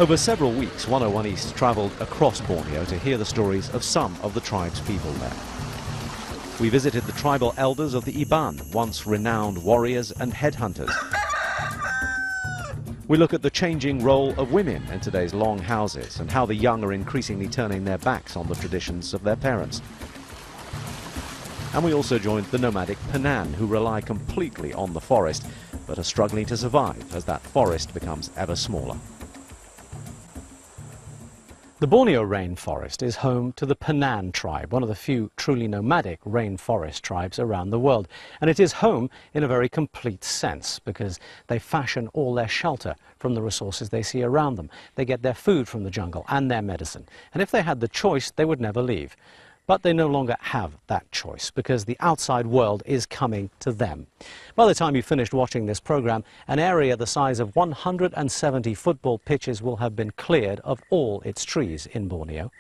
Over several weeks, 101 East travelled across Borneo to hear the stories of some of the tribe's people there. We visited the tribal elders of the Iban, once renowned warriors and headhunters. We look at the changing role of women in today's long houses and how the young are increasingly turning their backs on the traditions of their parents. And we also joined the nomadic Penan, who rely completely on the forest, but are struggling to survive as that forest becomes ever smaller. The Borneo rainforest is home to the Penan tribe, one of the few truly nomadic rainforest tribes around the world. And it is home in a very complete sense, because they fashion all their shelter from the resources they see around them. They get their food from the jungle and their medicine. And if they had the choice, they would never leave. But they no longer have that choice, because the outside world is coming to them. By the time you finished watching this program, an area the size of 170 football pitches will have been cleared of all its trees in Borneo.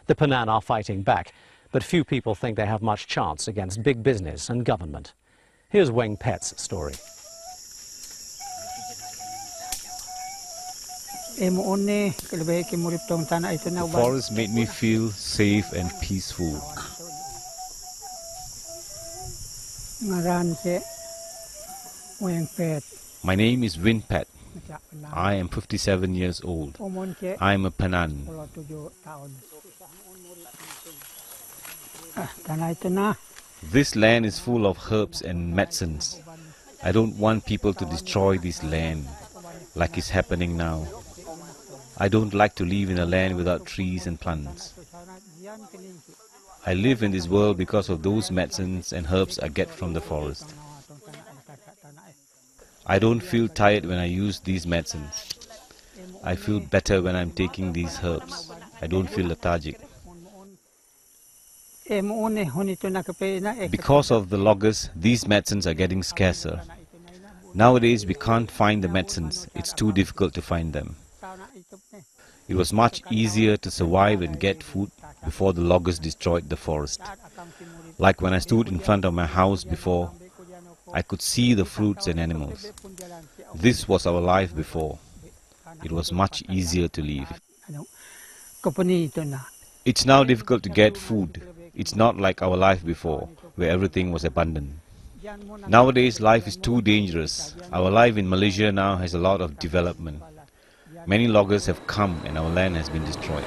The Penan are fighting back, but few people think they have much chance against big business and government. Here's Weng Pet's story. The forest made me feel safe and peaceful. My name is Weng Pet. I am 57 years old. I am a Penan. This land is full of herbs and medicines. I don't want people to destroy this land like is happening now. I don't like to live in a land without trees and plants. I live in this world because of those medicines and herbs I get from the forest. I don't feel tired when I use these medicines. I feel better when I'm taking these herbs. I don't feel lethargic. Because of the loggers, these medicines are getting scarcer. Nowadays we can't find the medicines. It's too difficult to find them. It was much easier to survive and get food before the loggers destroyed the forest. Like when I stood in front of my house before, I could see the fruits and animals. This was our life before. It was much easier to live. It's now difficult to get food. It's not like our life before, where everything was abundant. Nowadays life is too dangerous. Our life in Malaysia now has a lot of development. Many loggers have come and our land has been destroyed.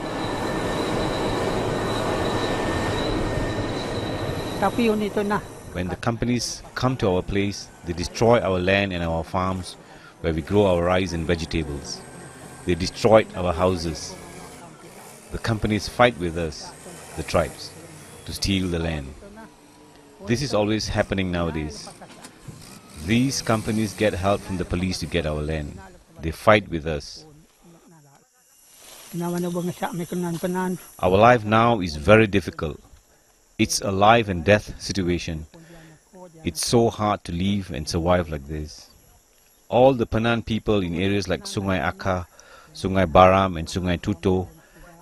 When the companies come to our place, they destroy our land and our farms where we grow our rice and vegetables. They destroyed our houses. The companies fight with us, the tribes, to steal the land. This is always happening nowadays. These companies get help from the police to get our land. They fight with us. Our life now is very difficult. It's a life and death situation. It's so hard to live and survive like this. All the Penan people in areas like Sungai Aka, Sungai Baram and Sungai Tuto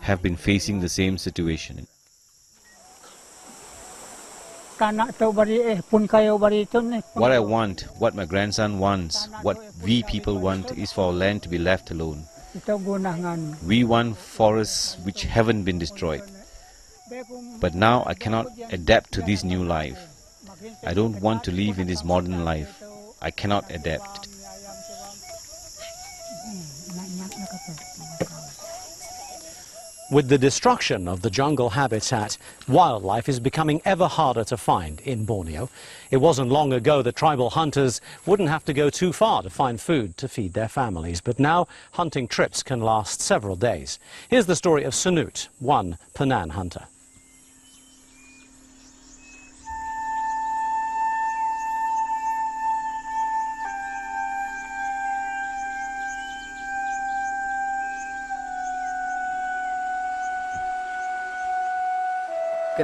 have been facing the same situation. What I want, what my grandson wants, what we people want is for our land to be left alone. We want forests which haven't been destroyed. But now I cannot adapt to this new life. I don't want to live in this modern life. I cannot adapt. With the destruction of the jungle habitat, wildlife is becoming ever harder to find in Borneo. It wasn't long ago that tribal hunters wouldn't have to go too far to find food to feed their families. But now, hunting trips can last several days. Here's the story of Sunut, one Penan hunter.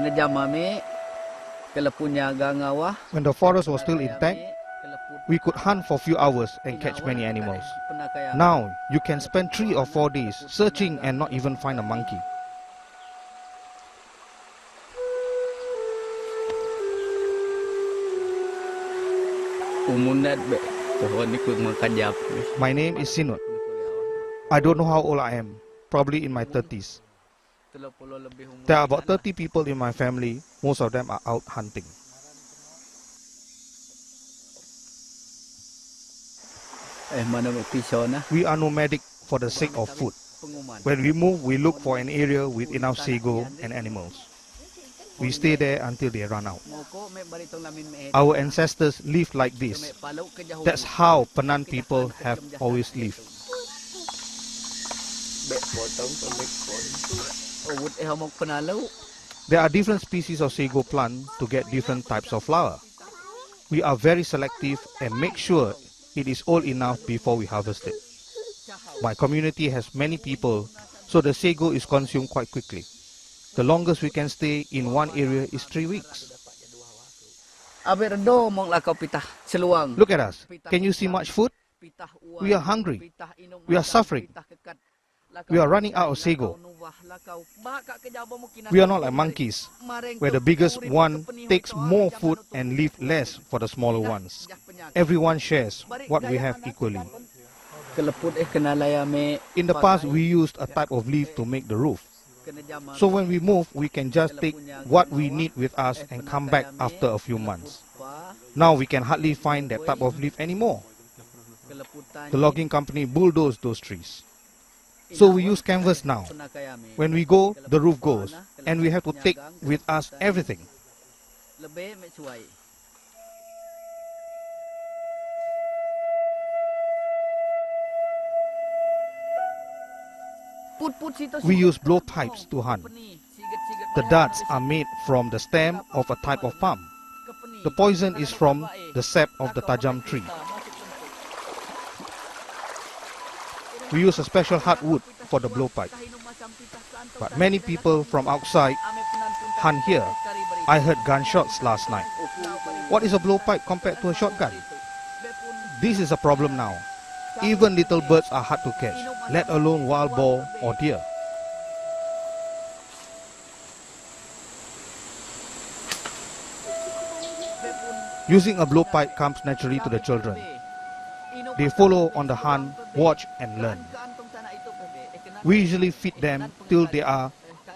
When the forest was still intact, we could hunt for a few hours and catch many animals. Now, you can spend 3 or 4 days searching and not even find a monkey. My name is Sinut. I don't know how old I am, probably in my 30s. There are about 30 people in my family, most of them are out hunting. We are nomadic for the sake of food. When we move, we look for an area with enough sago and animals. We stay there until they run out. Our ancestors lived like this. That's how Penan people have always lived. There are different species of sago plant to get different types of flour. We are very selective and make sure it is old enough before we harvest it. My community has many people, so the sago is consumed quite quickly. The longest we can stay in one area is 3 weeks. Look at us. Can you see much food? We are hungry. We are suffering. We are running out of sago. We are not like monkeys, where the biggest one takes more food and leaves less for the smaller ones. Everyone shares what we have equally. In the past, we used a type of leaf to make the roof. So when we move, we can just take what we need with us and come back after a few months. Now we can hardly find that type of leaf anymore. The logging company bulldozed those trees. So we use canvas now. When we go, the roof goes, and we have to take with us everything. We use blowpipes to hunt. The darts are made from the stem of a type of palm. The poison is from the sap of the tajam tree. We use a special hardwood for the blowpipe. But many people from outside hunt here. I heard gunshots last night. What is a blowpipe compared to a shotgun? This is a problem now. Even little birds are hard to catch, let alone wild boar or deer. Using a blowpipe comes naturally to the children. They follow on the hunt, watch and learn. We usually feed them till they are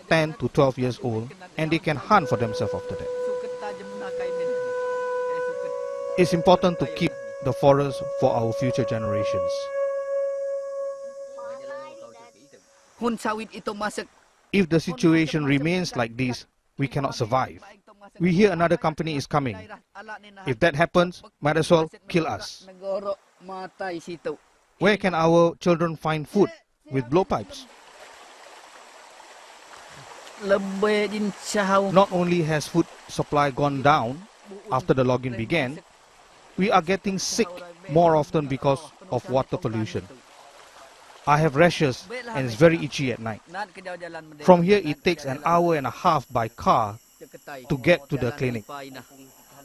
10 to 12 years old and they can hunt for themselves after that. It's important to keep the forest for our future generations. If the situation remains like this, we cannot survive. We hear another company is coming. If that happens, might as well kill us. Where can our children find food with blowpipes? Not only has food supply gone down after the logging began, we are getting sick more often because of water pollution. I have rashes and it's very itchy at night. From here it takes an hour and a half by car to get to the clinic.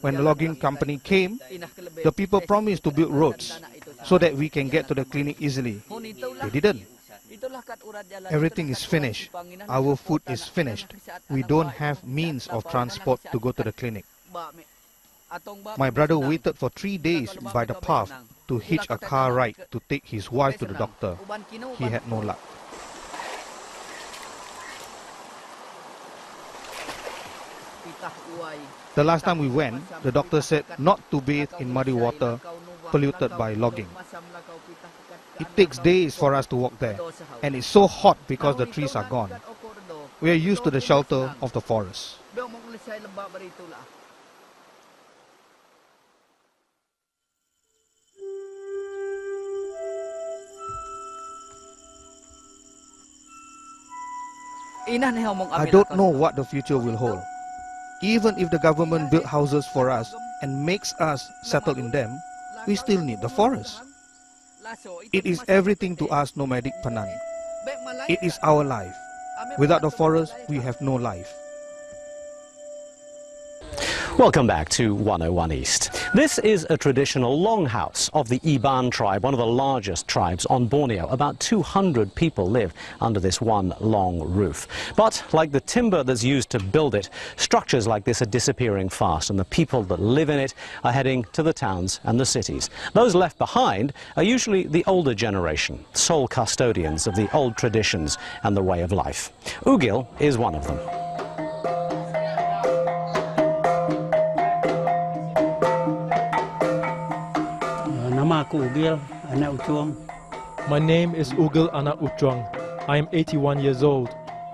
When the logging company came, the people promised to build roads so that we can get to the clinic easily. They didn't. Everything is finished. Our food is finished. We don't have means of transport to go to the clinic. My brother waited for 3 days by the path to hitch a car ride to take his wife to the doctor. He had no luck. The last time we went, the doctor said not to bathe in muddy water polluted by logging. It takes days for us to walk there, and it's so hot because the trees are gone. We are used to the shelter of the forest. I don't know what the future will hold. Even if the government builds houses for us and makes us settle in them, we still need the forest. It is everything to us nomadic Penan. It is our life. Without the forest, we have no life. Welcome back to 101 East. This is a traditional longhouse of the Iban tribe, one of the largest tribes on Borneo. About 200 people live under this one long roof. But like the timber that's used to build it, structures like this are disappearing fast, and the people that live in it are heading to the towns and the cities. Those left behind are usually the older generation, sole custodians of the old traditions and the way of life. Ugil is one of them. My name is Ugil Anak Uchuang. I am 81 years old.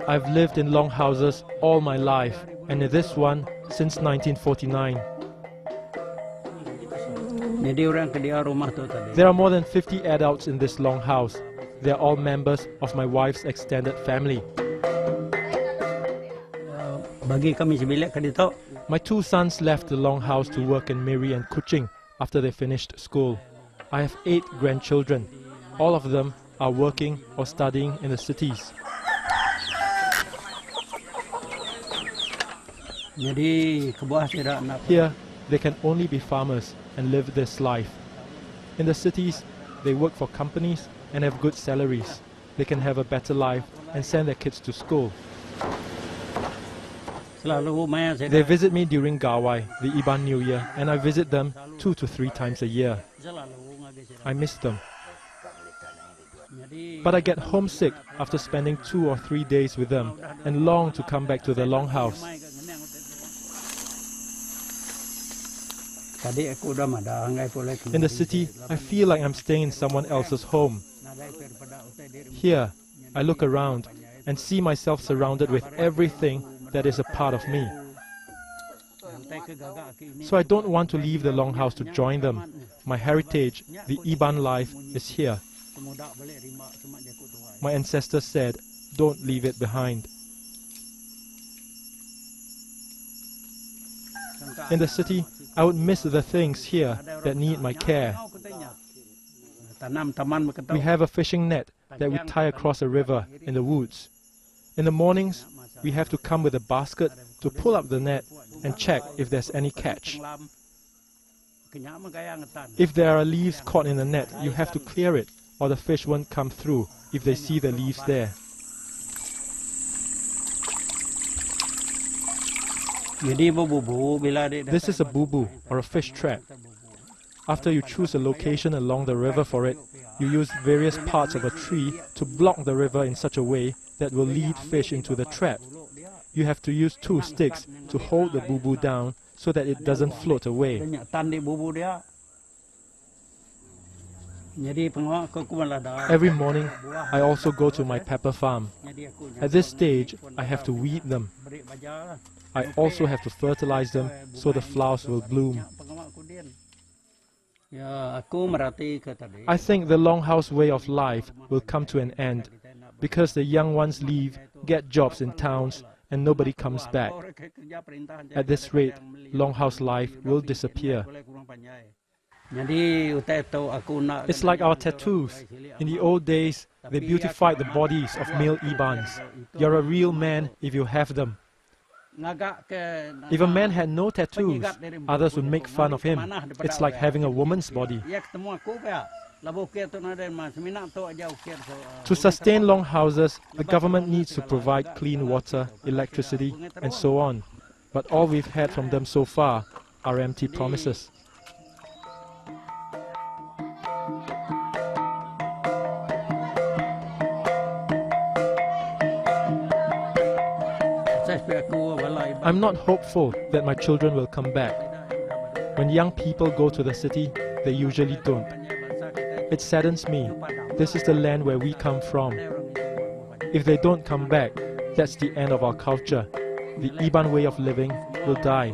I've lived in longhouses all my life, and in this one since 1949. There are more than 50 adults in this longhouse. They are all members of my wife's extended family. My two sons left the longhouse to work in Miri and Kuching after they finished school. I have 8 grandchildren. All of them are working or studying in the cities. Here, they can only be farmers and live this life. In the cities, they work for companies and have good salaries. They can have a better life and send their kids to school. They visit me during Gawai, the Iban New Year, and I visit them 2 to 3 times a year. I miss them. But I get homesick after spending 2 or 3 days with them and long to come back to the longhouse. In the city, I feel like I'm staying in someone else's home. Here, I look around and see myself surrounded with everything that is a part of me. So I don't want to leave the longhouse to join them. My heritage, the Iban life, is here. My ancestors said, don't leave it behind. In the city, I would miss the things here that need my care. We have a fishing net that we tie across a river in the woods. In the mornings, we have to come with a basket to pull up the net and check if there's any catch. If there are leaves caught in the net, you have to clear it, or the fish won't come through if they see the leaves there. This is a bubu, or a fish trap. After you choose a location along the river for it, you use various parts of a tree to block the river in such a way that will lead fish into the trap. You have to use 2 sticks to hold the bubu down so that it doesn't float away. Every morning, I also go to my pepper farm. At this stage, I have to weed them. I also have to fertilize them so the flowers will bloom. I think the longhouse way of life will come to an end because the young ones leave, get jobs in towns, and nobody comes back. At this rate, longhouse life will disappear. It's like our tattoos. In the old days, they beautified the bodies of male Ibans. You're a real man if you have them. If a man had no tattoos, others would make fun of him. It's like having a woman's body. To sustain longhouses, the government needs to provide clean water, electricity, and so on. But all we've had from them so far are empty promises. I'm not hopeful that my children will come back. When young people go to the city, they usually don't. It saddens me. This is the land where we come from. If they don't come back, that's the end of our culture. The Iban way of living will die.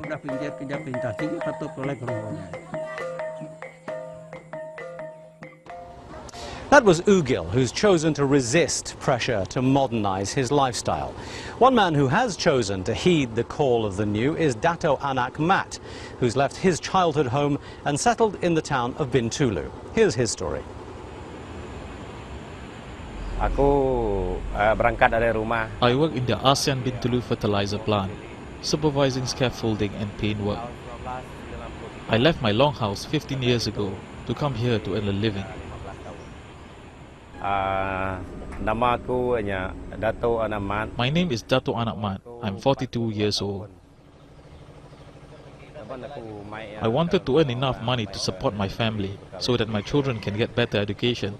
That was Ugil, who's chosen to resist pressure to modernize his lifestyle. One man who has chosen to heed the call of the new is Dato Anak Mat, who's left his childhood home and settled in the town of Bintulu. Here's his story. I work in the ASEAN Bintulu fertilizer plant, supervising scaffolding and paintwork. I left my longhouse 15 years ago to come here to earn a living. My name is Dato Anak Mat. I'm 42 years old. I wanted to earn enough money to support my family so that my children can get better education.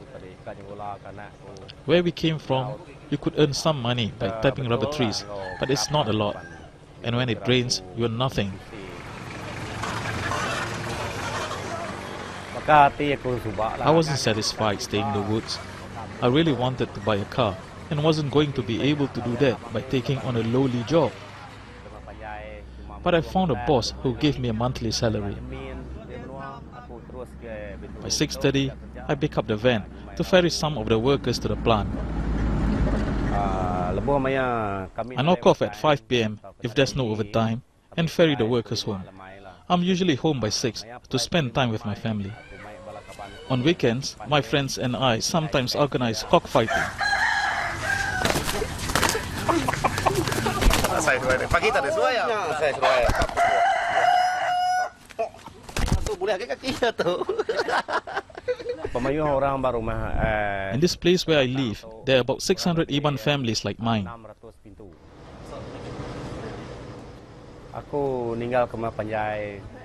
Where we came from, you could earn some money by tapping rubber trees, but it's not a lot. And when it rains, you're nothing. I wasn't satisfied staying in the woods. I really wanted to buy a car and wasn't going to be able to do that by taking on a lowly job. But I found a boss who gave me a monthly salary. By 6:30, I pick up the van to ferry some of the workers to the plant. I knock off at 5 p.m. if there's no overtime and ferry the workers home. I'm usually home by 6 to spend time with my family. On weekends, my friends and I sometimes organize cockfighting. In this place where I live, there are about 600 Iban families like mine.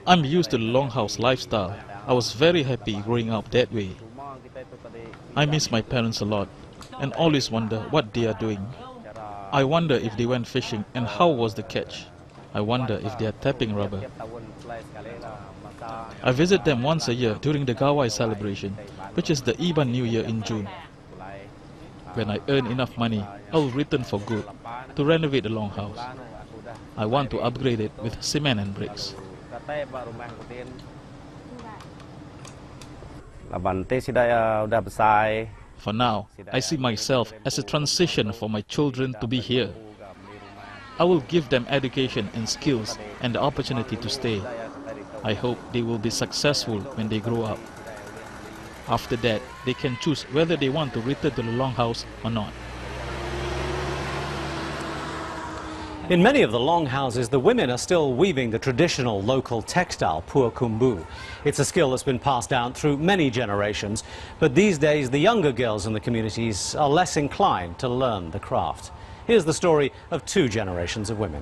I'm used to the longhouse lifestyle. I was very happy growing up that way. I miss my parents a lot and always wonder what they are doing. I wonder if they went fishing and how was the catch. I wonder if they are tapping rubber. I visit them once a year during the Gawai celebration, which is the Iban New Year in June. When I earn enough money, I'll return for good to renovate the longhouse. I want to upgrade it with cement and bricks. For now, I see myself as a transition for my children to be here. I will give them education and skills and the opportunity to stay. I hope they will be successful when they grow up. After that, they can choose whether they want to return to the longhouse or not. In many of the longhouses, the women are still weaving the traditional local textile, pua kumbu. It's a skill that's been passed down through many generations, but these days the younger girls in the communities are less inclined to learn the craft. Here's the story of two generations of women.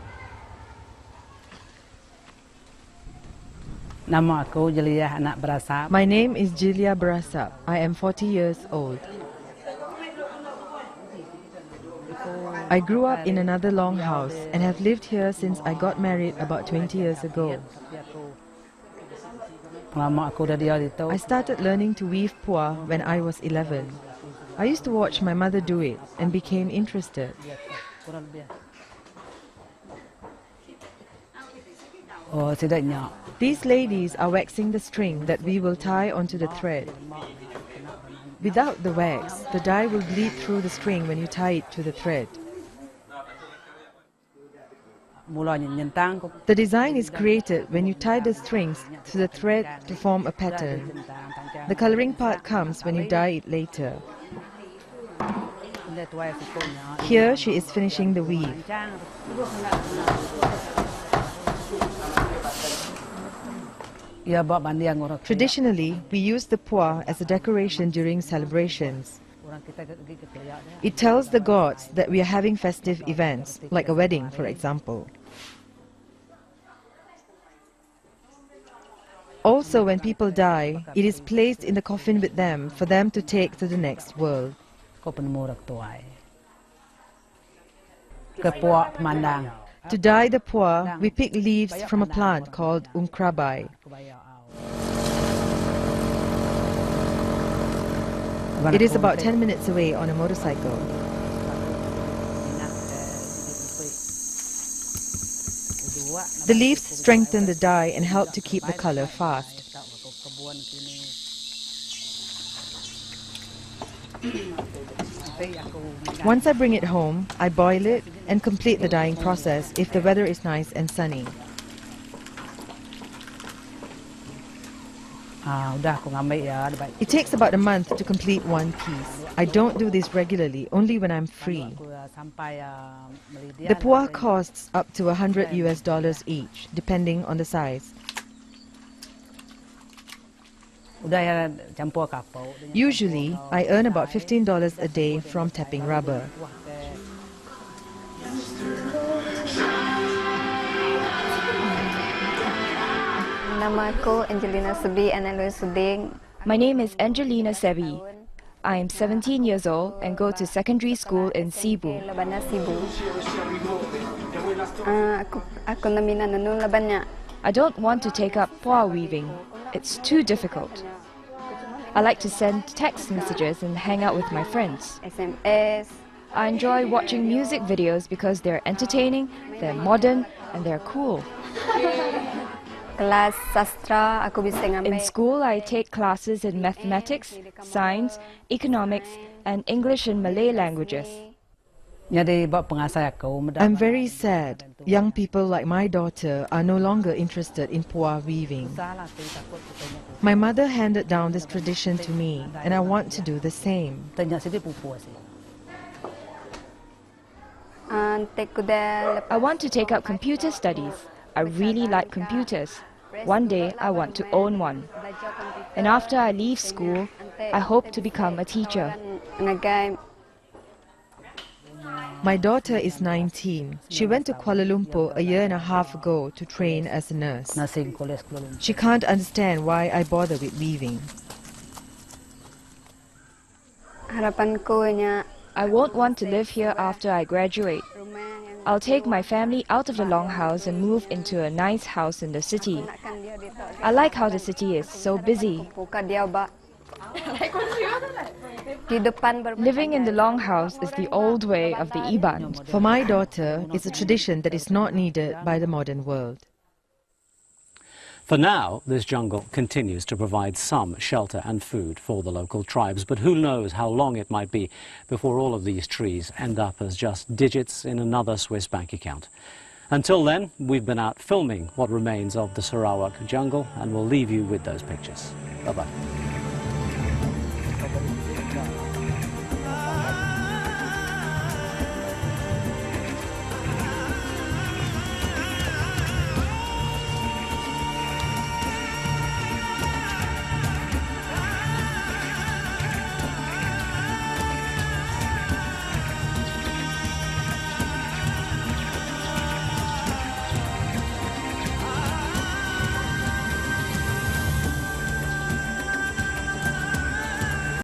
My name is Julia Brasap. I am 40 years old. I grew up in another longhouse and have lived here since I got married about 20 years ago. I started learning to weave pua when I was 11. I used to watch my mother do it and became interested. These ladies are waxing the string that we will tie onto the thread. Without the wax, the dye will bleed through the string when you tie it to the thread. The design is created when you tie the strings to the thread to form a pattern. The coloring part comes when you dye it later. Here she is finishing the weave. Traditionally, we use the pua as a decoration during celebrations. It tells the gods that we are having festive events, like a wedding, for example. Also, when people die, it is placed in the coffin with them for them to take to the next world. To dye the pua, we pick leaves from a plant called ungkrabai. It is about 10 minutes away on a motorcycle. The leaves strengthen the dye and help to keep the color fast. Once I bring it home, I boil it and complete the dyeing process if the weather is nice and sunny. It takes about a month to complete one piece. I don't do this regularly, only when I'm free. The pua costs up to $100 each, depending on the size. Usually, I earn about $15 a day from tapping rubber. My name is Angelina Sebi. I am 17 years old and go to secondary school in Cebu. I don't want to take up poa weaving. It's too difficult. I like to send text messages and hang out with my friends. I enjoy watching music videos because they're entertaining, they're modern, and they're cool. In school, I take classes in mathematics, science, economics, and English and Malay languages. I'm very sad. Young people like my daughter are no longer interested in poa weaving. My mother handed down this tradition to me, and I want to do the same. I want to take up computer studies. I really like computers. One day, I want to own one. And after I leave school, I hope to become a teacher. My daughter is 19. She went to Kuala Lumpur a year and a half ago to train as a nurse. She can't understand why I bother with weaving. I won't want to live here after I graduate. I'll take my family out of the longhouse and move into a nice house in the city. I like how the city is so busy. Living in the longhouse is the old way of the Iban. For my daughter, it's a tradition that is not needed by the modern world. For now, this jungle continues to provide some shelter and food for the local tribes, but who knows how long it might be before all of these trees end up as just digits in another Swiss bank account. Until then, we've been out filming what remains of the Sarawak jungle, and we'll leave you with those pictures. Bye-bye.